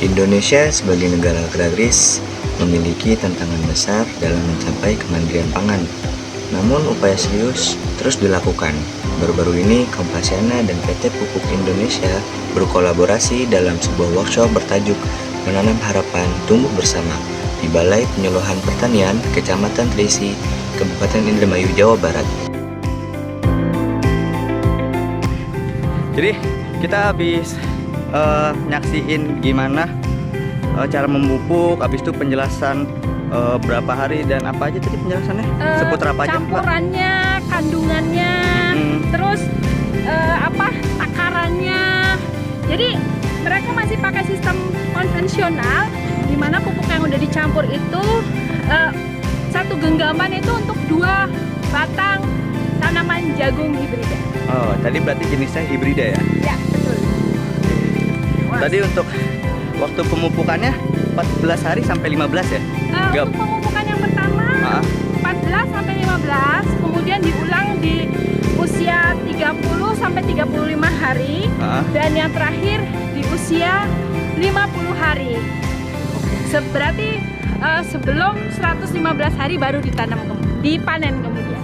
Indonesia sebagai negara agraris memiliki tantangan besar dalam mencapai kemandirian pangan. Namun upaya serius terus dilakukan. Baru-baru ini Kompasiana dan PT Pupuk Indonesia berkolaborasi dalam sebuah workshop bertajuk Menanam Harapan Tumbuh Bersama di Balai Penyuluhan Pertanian Kecamatan Trisi, Kabupaten Indramayu, Jawa Barat. Jadi kita habis nyaksiin gimana cara memupuk, habis itu penjelasan berapa hari dan apa aja tadi penjelasannya? Seputar apa aja? Campurannya, kandungannya, terus takarannya. Jadi mereka masih pakai sistem konvensional, di mana pupuk yang udah dicampur itu satu genggaman itu untuk 2 batang tanaman jagung hibrida. Oh, tadi berarti jenisnya hibrida ya? Ya, betul. Tadi untuk waktu pemupukannya 14 hari sampai 15 ya? Untuk pemupukan yang pertama 14 sampai 15, kemudian diulang di usia 30 sampai 35 hari, dan yang terakhir di usia 50 hari. Berarti sebelum 115 hari baru dipanen kemudian.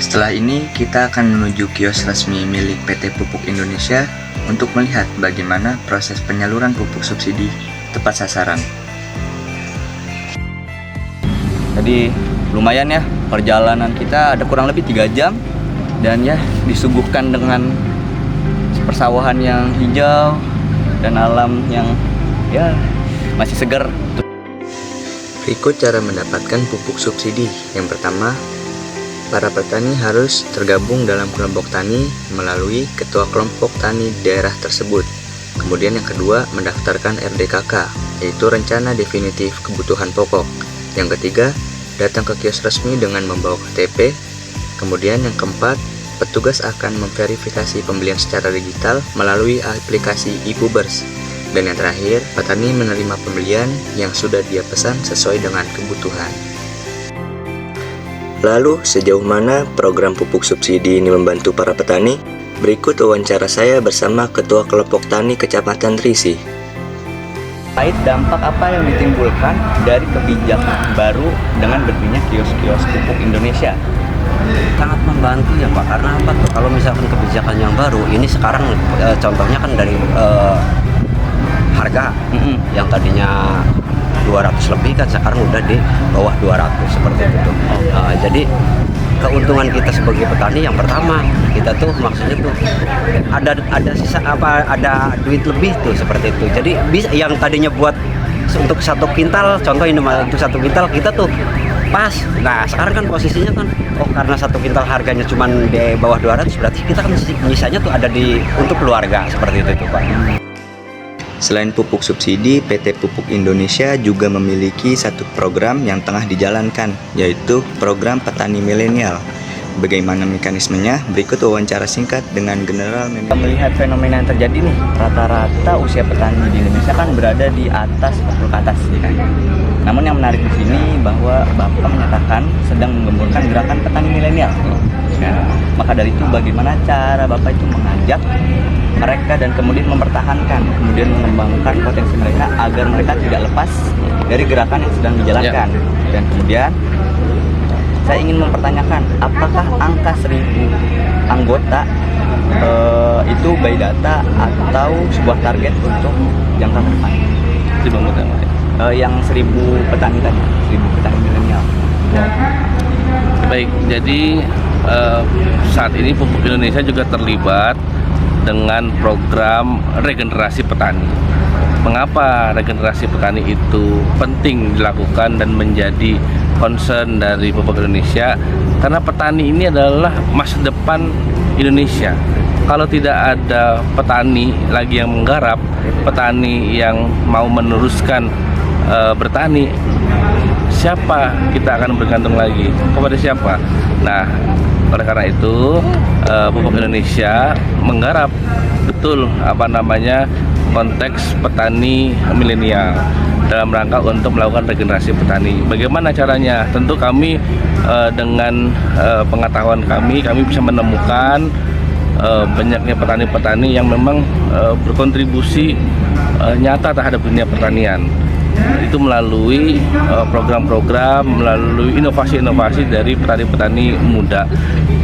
Setelah ini kita akan menuju kios resmi milik PT Pupuk Indonesia untuk melihat bagaimana proses penyaluran pupuk subsidi tepat sasaran. Tadi lumayan ya, perjalanan kita ada kurang lebih 3 jam dan ya disuguhkan dengan persawahan yang hijau dan alam yang ya masih segar. Berikut cara mendapatkan pupuk subsidi. Yang pertama, para petani harus tergabung dalam kelompok tani melalui ketua kelompok tani daerah tersebut. Kemudian yang kedua, mendaftarkan RDKK, yaitu Rencana Definitif Kebutuhan Pokok. Yang ketiga, datang ke kios resmi dengan membawa KTP. Kemudian yang keempat, petugas akan memverifikasi pembelian secara digital melalui aplikasi iPubers. Dan yang terakhir, petani menerima pembelian yang sudah dia pesan sesuai dengan kebutuhan. Lalu, sejauh mana program pupuk subsidi ini membantu para petani? Berikut wawancara saya bersama Ketua Kelompok Tani Kecamatan Trisi. Terkait dampak apa yang ditimbulkan dari kebijakan baru dengan berdirinya kios-kios pupuk Indonesia? Sangat membantu ya Pak, karena apa tuh? Kalau misalkan kebijakan yang baru, ini sekarang contohnya kan dari harga yang tadinya 200 lebih kan sekarang udah di bawah 200 seperti itu tuh. Jadi keuntungan kita sebagai petani yang pertama, kita tuh maksudnya tuh ada sisa ada duit lebih tuh seperti itu. Jadi bisa yang tadinya buat untuk 1 kintal, contoh ini untuk 1 kintal kita tuh pas. Nah, sekarang kan posisinya kan karena 1 kintal harganya cuma di bawah 200, berarti kita kan sisanya tuh ada untuk keluarga seperti itu tuh Pak. Selain pupuk subsidi, PT Pupuk Indonesia juga memiliki satu program yang tengah dijalankan, yaitu program petani milenial. Bagaimana mekanismenya? Berikut wawancara singkat dengan General Manager. Melihat fenomena yang terjadi nih, rata-rata usia petani di Indonesia kan berada di atas 40 ke atas. Ya kan? Namun yang menarik di sini bahwa Bapak menyatakan sedang menggemburkan gerakan petani milenial. Nah, maka dari itu bagaimana cara Bapak itu mengajak mereka dan kemudian mempertahankan, kemudian mengembangkan potensi mereka agar mereka tidak lepas dari gerakan yang sedang dijalankan. Dan kemudian saya ingin mempertanyakan, apakah angka 1000 anggota itu by data atau sebuah target untuk jangka ke depan? 1000 anggota yang 1000 petani tadi, 1000 petani milenial. Baik, jadi saat ini Pupuk Indonesia juga terlibat dengan program regenerasi petani. Mengapa regenerasi petani itu penting dilakukan dan menjadi concern dari Pupuk Indonesia? Karena petani ini adalah masa depan Indonesia. Kalau tidak ada petani lagi yang menggarap, petani yang mau meneruskan bertani, siapa kita akan bergantung lagi? Kepada siapa? Nah, oleh karena itu Pupuk Indonesia menggarap betul konteks petani milenial dalam rangka untuk melakukan regenerasi petani. Bagaimana caranya? Tentu kami dengan pengetahuan kami bisa menemukan banyaknya petani-petani yang memang berkontribusi nyata terhadap dunia pertanian. Itu melalui program-program, melalui inovasi-inovasi dari petani-petani muda.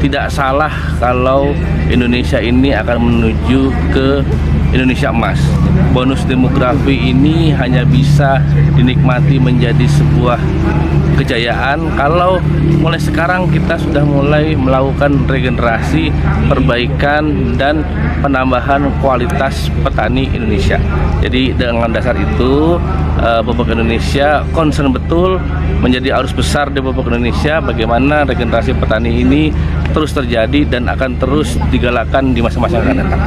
Tidak salah kalau Indonesia ini akan menuju ke Indonesia emas. Bonus demografi ini hanya bisa dinikmati menjadi sebuah kejayaan kalau mulai sekarang kita sudah mulai melakukan regenerasi, perbaikan, dan penambahan kualitas petani Indonesia. Jadi dengan dasar itu Pupuk Indonesia concern betul menjadi arus besar di Pupuk Indonesia bagaimana regenerasi petani ini terus terjadi dan akan terus digalakkan di masa-masa yang akan datang.